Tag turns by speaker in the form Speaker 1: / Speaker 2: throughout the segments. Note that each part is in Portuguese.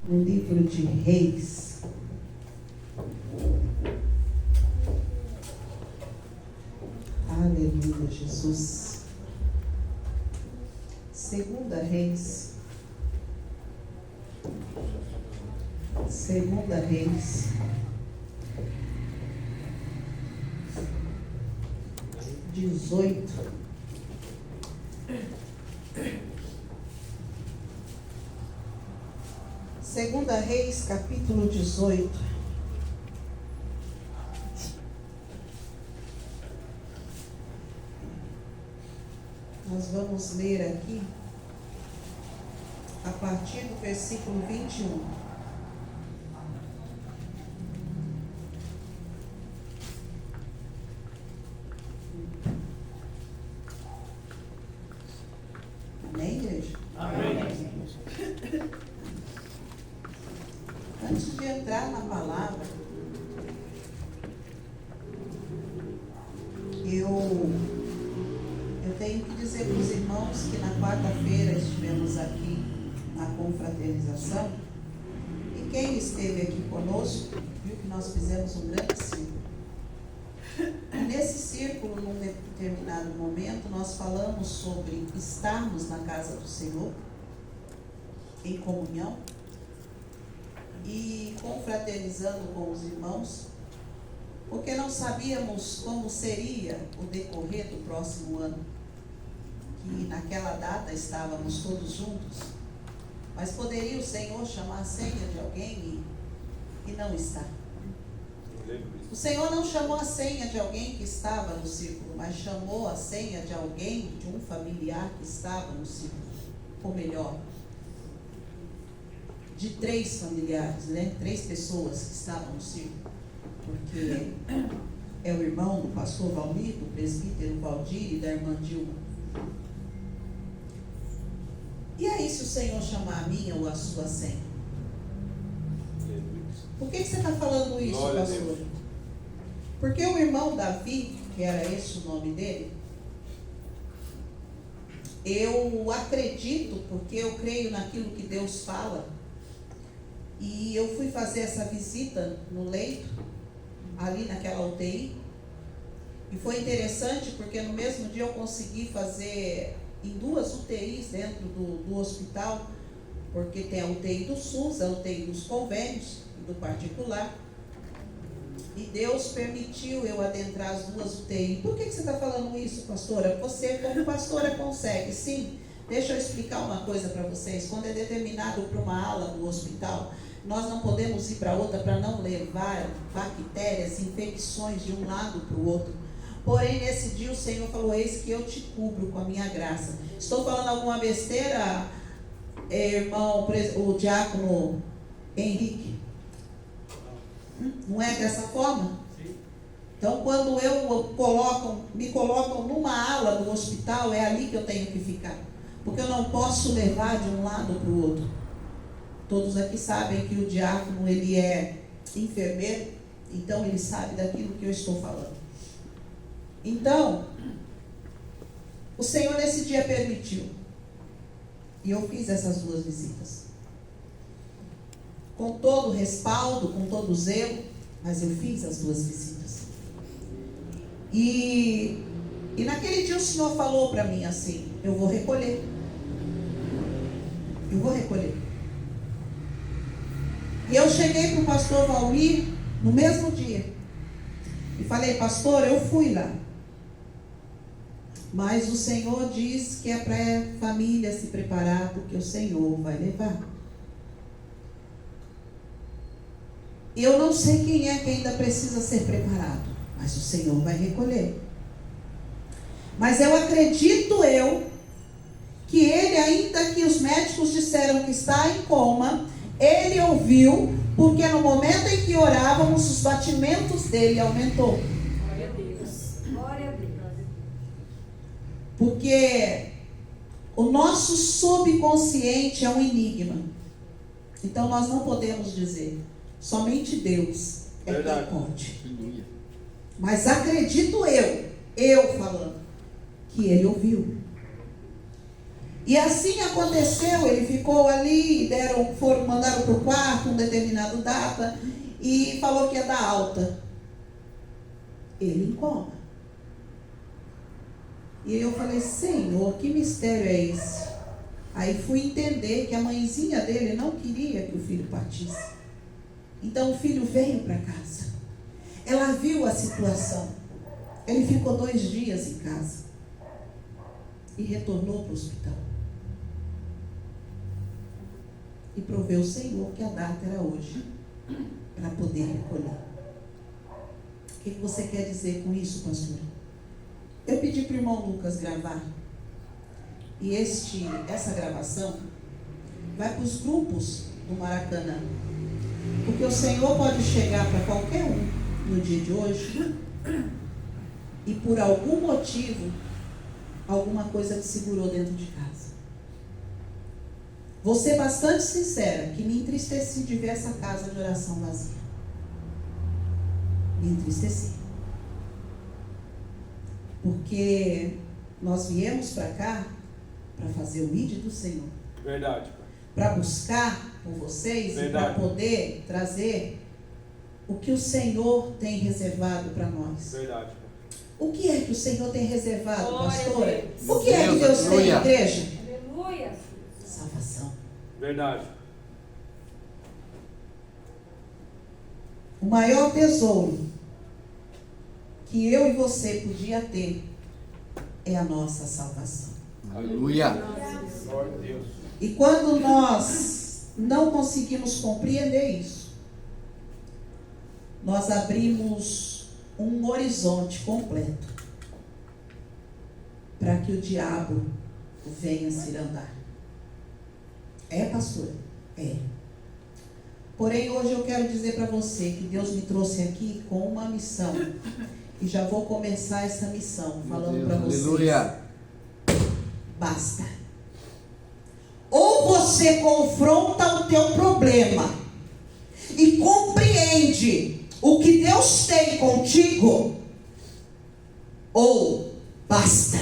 Speaker 1: no livro de Reis. Aleluia, Jesus. Segunda Reis. Segunda Reis. 18. Segunda Reis, capítulo 18. Nós vamos ler aqui a partir do versículo 21. Amém, igreja?
Speaker 2: Amém.
Speaker 1: Antes de entrar na palavra, eu tenho que dizer para os irmãos que na quarta-feira estivemos aqui na confraternização, e quem esteve aqui conosco viu que nós fizemos um grande círculo. E nesse círculo, num determinado momento, nós falamos sobre estarmos na casa do Senhor, em comunhão, e confraternizando com os irmãos, porque não sabíamos como seria o decorrer do próximo ano, que naquela data estávamos todos juntos, mas poderia o Senhor chamar a senha de alguém e não está. O Senhor não chamou a senha de alguém que estava no círculo, mas chamou a senha de alguém, de um familiar que estava no círculo, ou melhor, de 3 familiares, né? 3 pessoas que estavam no círculo, porque é o irmão do pastor Valmir, do presbítero Valdir e da irmã Dilma. E aí, se o Senhor chamar a minha ou a sua senha? Por que você está falando isso, pastor? Porque o irmão Davi, que era esse o nome dele, eu acredito, porque eu creio naquilo que Deus fala, e eu fui fazer essa visita no leito, ali naquela UTI, e foi interessante porque no mesmo dia eu consegui fazer em 2 UTIs dentro do hospital, porque tem a UTI do SUS, a UTI dos convênios e do particular, e Deus permitiu eu adentrar as 2 UTIs. Por que você está falando isso, pastora? Você, como pastora, consegue. Sim, deixa eu explicar uma coisa para vocês. Quando é determinado para uma ala do hospital, nós não podemos ir para outra para não levar bactérias, infecções de um lado para o outro. Porém, nesse dia o Senhor falou: eis que eu te cubro com a minha graça. Estou falando alguma besteira, irmão, o diácono Henrique? Não é dessa forma?
Speaker 2: Sim.
Speaker 1: Então, quando me colocam numa ala do hospital, é ali que eu tenho que ficar. Porque eu não posso levar de um lado para o outro. Todos aqui sabem que o diácono, ele é enfermeiro, então ele sabe daquilo que eu estou falando. Então, o Senhor nesse dia permitiu. E eu fiz essas 2 visitas. Com todo o respaldo, com todo o zelo, mas eu fiz as 2 visitas. E naquele dia o Senhor falou para mim assim: eu vou recolher. Eu vou recolher. E eu cheguei para o pastor Valmir no mesmo dia. E falei: pastor, eu fui lá. Mas o Senhor diz que é para a família se preparar, porque o Senhor vai levar. Eu não sei quem é que ainda precisa ser preparado, mas o Senhor vai recolher. Mas eu acredito que ele, ainda que os médicos disseram que está em coma, ele ouviu, porque no momento em que orávamos, os batimentos dele aumentou.
Speaker 3: Glória a Deus. Glória a Deus.
Speaker 1: Porque o nosso subconsciente é um enigma. Então nós não podemos dizer. Somente Deus é quem pode. Mas acredito eu falando, que ele ouviu. E assim aconteceu, ele ficou ali, mandaram para o quarto, determinada data, e falou que ia dar alta. Ele em coma. E eu falei, Senhor, que mistério é esse? Aí fui entender que a mãezinha dele não queria que o filho partisse. Então o filho veio para casa. Ela viu a situação. Ele ficou 2 dias em casa. E retornou para o hospital. E proveu o Senhor que a data era hoje, para poder recolher. O que você quer dizer com isso, pastora? Eu pedi para o irmão Lucas gravar. E essa gravação vai para os grupos do Maracanã. Porque o Senhor pode chegar para qualquer um no dia de hoje e por algum motivo, alguma coisa te segurou dentro de casa. Vou ser bastante sincera, que me entristeci de ver essa casa de oração vazia. Me entristeci. Porque nós viemos para cá para fazer o ID do Senhor.
Speaker 2: Verdade.
Speaker 1: Para buscar por vocês. Verdade. E para poder trazer o que o Senhor tem reservado para nós.
Speaker 2: Verdade.
Speaker 1: O que é que o Senhor tem reservado,
Speaker 3: glória
Speaker 1: pastora? O que é que Deus tem, igreja?
Speaker 3: Aleluia.
Speaker 1: Salvação.
Speaker 2: Verdade.
Speaker 1: O maior tesouro que eu e você podia ter é a nossa salvação.
Speaker 4: Aleluia.
Speaker 2: Glória a Deus.
Speaker 1: E quando nós não conseguimos compreender isso, nós abrimos um horizonte completo para que o diabo venha se andar. É, pastor? É. Porém, hoje eu quero dizer para você que Deus me trouxe aqui com uma missão. E já vou começar essa missão falando para vocês.
Speaker 4: Aleluia.
Speaker 1: Basta. Ou você confronta o teu problema e compreende o que Deus tem contigo, ou basta.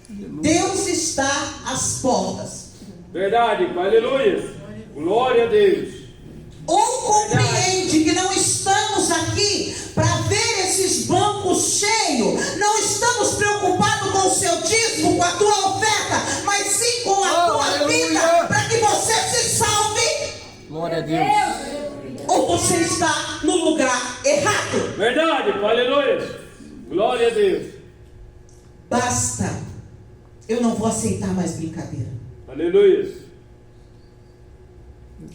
Speaker 4: Aleluia.
Speaker 1: Deus está às portas.
Speaker 2: Verdade. Aleluia. Glória a Deus.
Speaker 1: Ou compreende que não estamos aqui para ver esses bancos cheios, não estamos preocupados com o seu dízimo, com a tua oferta, mas sim com a tua
Speaker 4: aleluia.
Speaker 1: vida, para que você se salve.
Speaker 4: Glória a Deus.
Speaker 1: Ou você está no lugar errado.
Speaker 2: Verdade. Aleluia. Glória a Deus.
Speaker 1: Basta. Eu não vou aceitar mais brincadeira.
Speaker 2: Aleluia.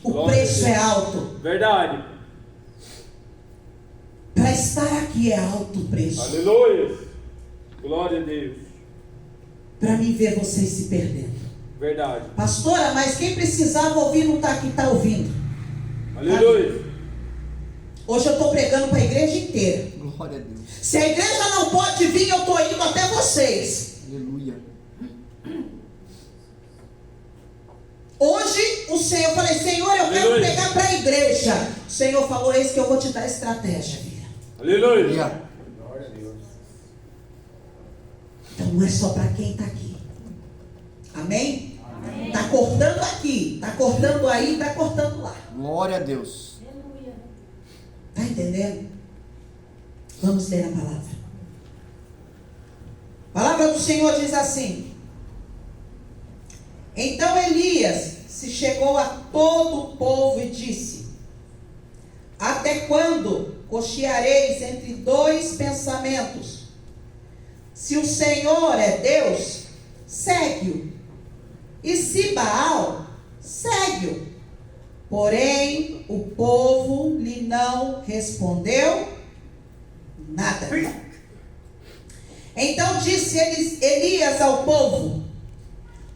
Speaker 1: O
Speaker 2: Glória
Speaker 1: preço é alto.
Speaker 2: Verdade.
Speaker 1: Para estar aqui é alto o preço.
Speaker 2: Aleluia. Glória a Deus.
Speaker 1: Para mim ver vocês se perdendo.
Speaker 2: Verdade.
Speaker 1: Pastora, mas quem precisava ouvir não está aqui, está ouvindo.
Speaker 2: Aleluia.
Speaker 1: Hoje eu estou pregando para a igreja inteira.
Speaker 4: Glória a Deus.
Speaker 1: Se a igreja não pode vir, eu estou indo até vocês.
Speaker 4: Aleluia.
Speaker 1: Hoje o Senhor, eu falei, Senhor, eu quero
Speaker 2: Aleluia.
Speaker 1: pregar para a igreja. O Senhor falou, eis que eu vou te dar estratégia, filha.
Speaker 2: Aleluia.
Speaker 4: Glória a Deus.
Speaker 1: Então não é só para quem está aqui. Amém? Está cortando aqui, está cortando aí, está cortando lá.
Speaker 4: Glória a Deus.
Speaker 1: Está entendendo? Vamos ler a palavra. A palavra do Senhor diz assim: então Elias se chegou a todo o povo e disse: até quando cocheareis entre 2 pensamentos? Se o Senhor é Deus, segue-o, e se Baal, segue-o. Porém, o povo lhe não respondeu nada. Então disse Elias ao povo: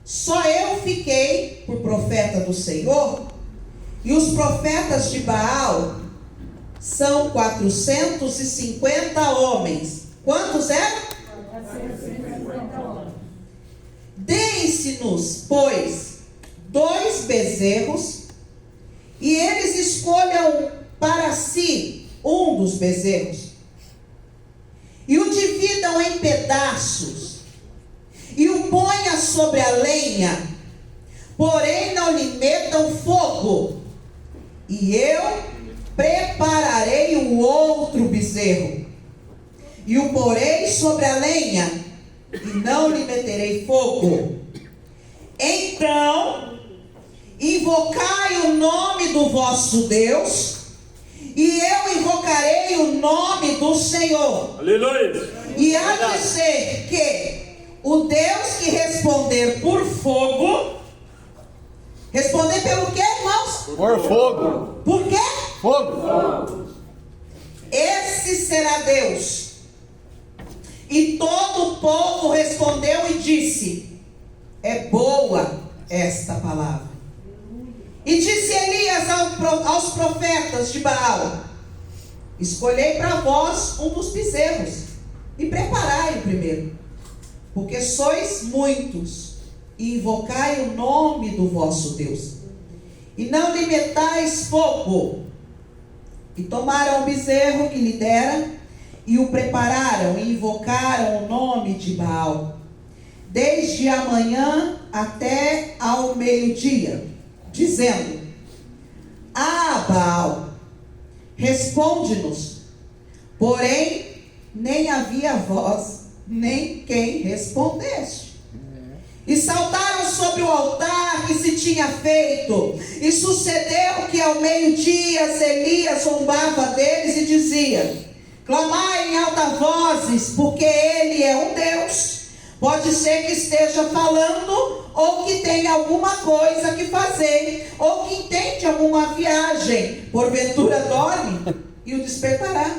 Speaker 1: só eu fiquei por profeta do Senhor, e os profetas de Baal são 450 homens. Quantos eram?
Speaker 3: 450 homens.
Speaker 1: Deem-se-nos, pois, 2 bezerros, e eles escolham para si um dos bezerros, e o dividam em pedaços, e o ponha sobre a lenha, porém não lhe metam fogo, e eu prepararei o outro bezerro, e o porei sobre a lenha, e não lhe meterei fogo. Então invocai o nome do vosso Deus, e eu invocarei o nome do Senhor.
Speaker 2: Aleluia.
Speaker 1: E há de ser que o Deus que responder por fogo, responder pelo quê, irmãos?
Speaker 4: Por fogo.
Speaker 1: Por quê?
Speaker 4: Fogo.
Speaker 1: Esse será Deus. E todo o povo respondeu e disse: é boa esta palavra. E disse Elias aos profetas de Baal: escolhei para vós um dos bezerros, e preparai o primeiro, porque sois muitos, e invocai o nome do vosso Deus, e não lhe metais fogo. E tomaram o bezerro que lhe dera, e o prepararam, e invocaram o nome de Baal, desde a manhã até ao meio-dia, dizendo: ah, Baal, responde-nos. Porém, nem havia voz, nem quem respondesse. E saltaram sobre o altar que se tinha feito. E sucedeu que ao meio-dia Elias zombava deles e dizia: clamai em alta vozes, porque ele é um Deus. Pode ser que esteja falando, ou que tenha alguma coisa que fazer, ou que intente alguma viagem. Porventura dorme, e o despertará.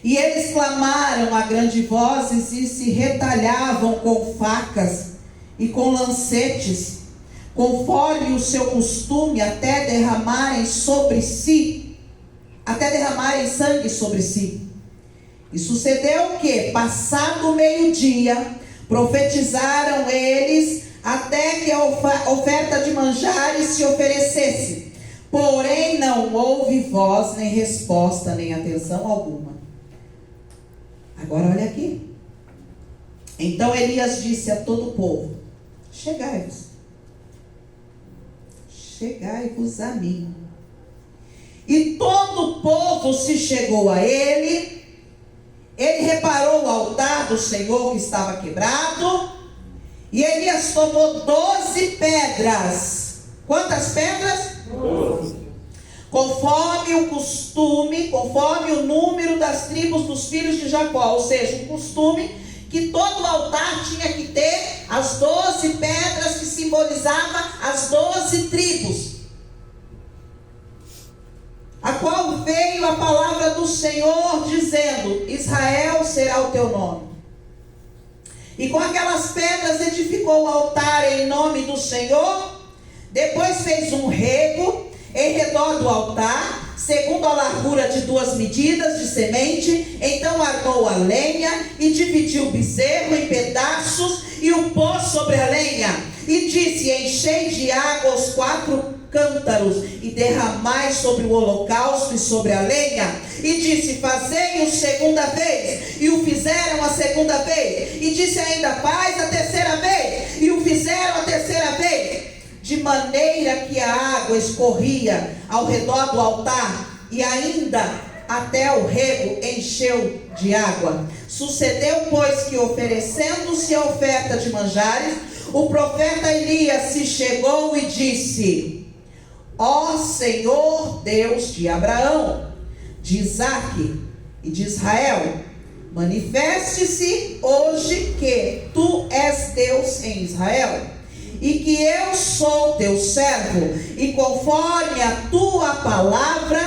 Speaker 1: E eles clamaram a grande vozes e se retalhavam com facas e com lancetes, conforme o seu costume, até derramarem sangue sobre si. E sucedeu que, passado o meio-dia, profetizaram eles até que a oferta de manjares se oferecesse. Porém não houve voz, nem resposta, nem atenção alguma. Agora olha aqui. Então Elias disse a todo o povo: chegai-vos a mim. E todo o povo se chegou a ele. Ele reparou o altar do Senhor que estava quebrado, e Elias tomou 12 pedras. Quantas pedras?
Speaker 2: 12.
Speaker 1: Conforme o costume, conforme o número das tribos dos filhos de Jacó. Ou seja, um costume que todo altar tinha que ter as 12 pedras que simbolizavam as 12 tribos. A qual veio a palavra do Senhor dizendo: Israel será o teu nome. E com aquelas pedras edificou o altar em nome do Senhor. Depois fez um rego em redor do altar, segundo a largura de 2 medidas de semente. Então armou a lenha e dividiu o bezerro em pedaços e o pôs sobre a lenha. E disse: enchei de água os 4 cântaros e derramai sobre o holocausto e sobre a lenha. E disse: fazei-o segunda vez. E o fizeram a segunda vez. E disse ainda: faz a terceira vez. E o fizeram a terceira vez. De maneira que a água escorria ao redor do altar, e ainda até o rego encheu de água. Sucedeu, pois, que oferecendo-se a oferta de manjares, o profeta Elias se chegou e disse: ó Senhor Deus de Abraão, de Isaque e de Israel, manifeste-se hoje que tu és Deus em Israel, e que eu sou teu servo, e conforme a tua palavra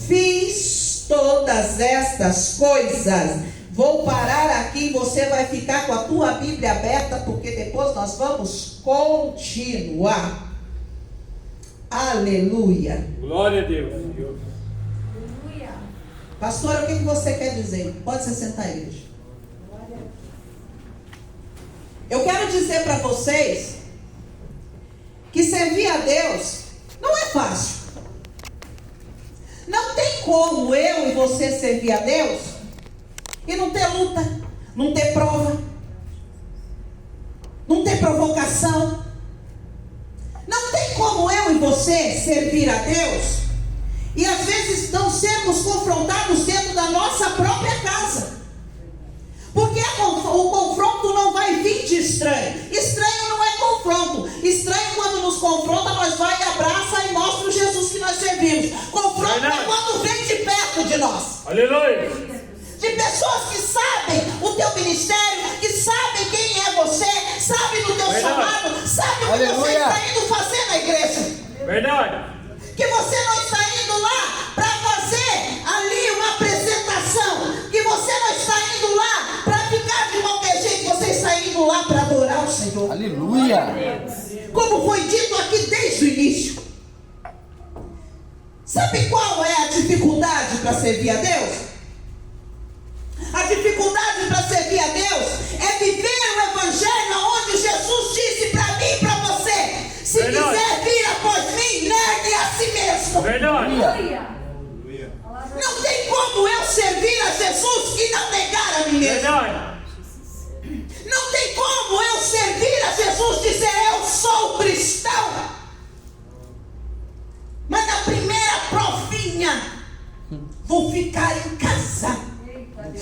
Speaker 1: fiz todas estas coisas. Vou parar aqui, você vai ficar com a tua Bíblia aberta, porque depois nós vamos continuar. Aleluia.
Speaker 2: Glória a Deus.
Speaker 3: Aleluia.
Speaker 1: Pastora, o que você quer dizer? Pode se sentar, igreja. Eu quero dizer para vocês que servir a Deus não é fácil. Não tem como eu e você servir a Deus e não ter luta, não ter prova. provocação. Não tem como eu e você servir a Deus e às vezes não sermos confrontados dentro da nossa própria casa. Porque o confronto não vai vir de estranho. Estranho não é confronto. Estranho, quando nos confronta, nós vai e abraça e mostra o Jesus que nós servimos. Confronto é quando vem de perto de nós.
Speaker 2: Aleluia.
Speaker 1: De pessoas que sabem o teu ministério, que sabem quem é você, sabem do teu chamado, sabem o que você está indo fazer na igreja.
Speaker 2: Verdade.
Speaker 1: Que você não está indo lá para fazer ali uma apresentação. Que você não está indo lá para ficar de qualquer jeito. Você está indo lá para adorar o Senhor.
Speaker 4: Aleluia.
Speaker 1: Como foi dito aqui desde o início. Sabe qual é a dificuldade para servir a Deus? A dificuldade para servir a Deus é viver o evangelho onde Jesus disse para mim e para você: se quiser vir após mim, negue a si mesmo.
Speaker 2: Verdade.
Speaker 1: Não tem como eu servir a Jesus e não negar a mim mesmo.
Speaker 2: Verdade.
Speaker 1: Não tem como eu servir a Jesus e dizer eu sou cristão, mas na primeira provinha vou ficar em casa.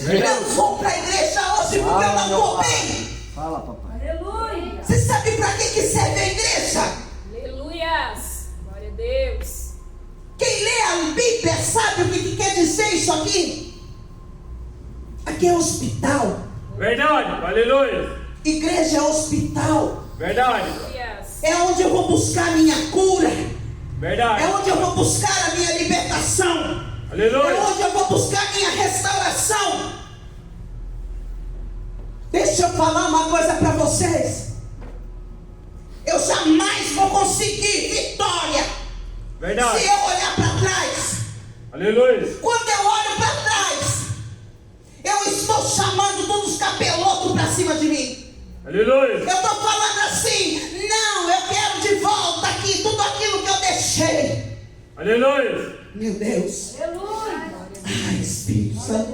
Speaker 1: Não vou para a igreja hoje porque eu não estou bem.
Speaker 4: Fala, papai.
Speaker 3: Aleluia.
Speaker 1: Você sabe para que serve a igreja?
Speaker 3: Aleluias. Glória a Deus.
Speaker 1: Quem lê a Bíblia sabe o que quer dizer isso aqui. Aqui é hospital.
Speaker 2: Verdade. Aleluia.
Speaker 1: Igreja é hospital.
Speaker 2: Verdade.
Speaker 3: Aleluias.
Speaker 1: É onde eu vou buscar a minha cura.
Speaker 2: Verdade.
Speaker 1: É onde eu vou buscar a minha libertação. É
Speaker 2: Aleluia.
Speaker 1: onde eu vou buscar a minha restauração. Deixa eu falar uma coisa para vocês. Eu jamais vou conseguir vitória
Speaker 2: Verdade.
Speaker 1: se eu olhar para trás.
Speaker 2: Aleluia.
Speaker 1: Quando eu olho para trás, eu estou chamando todos os capelotos para cima de mim.
Speaker 2: Aleluia.
Speaker 1: Eu estou falando assim: não, eu quero de volta aqui tudo aquilo que eu deixei.
Speaker 2: Aleluia.
Speaker 1: Meu Deus.
Speaker 3: Aleluia.
Speaker 1: Ai, Espírito Santo.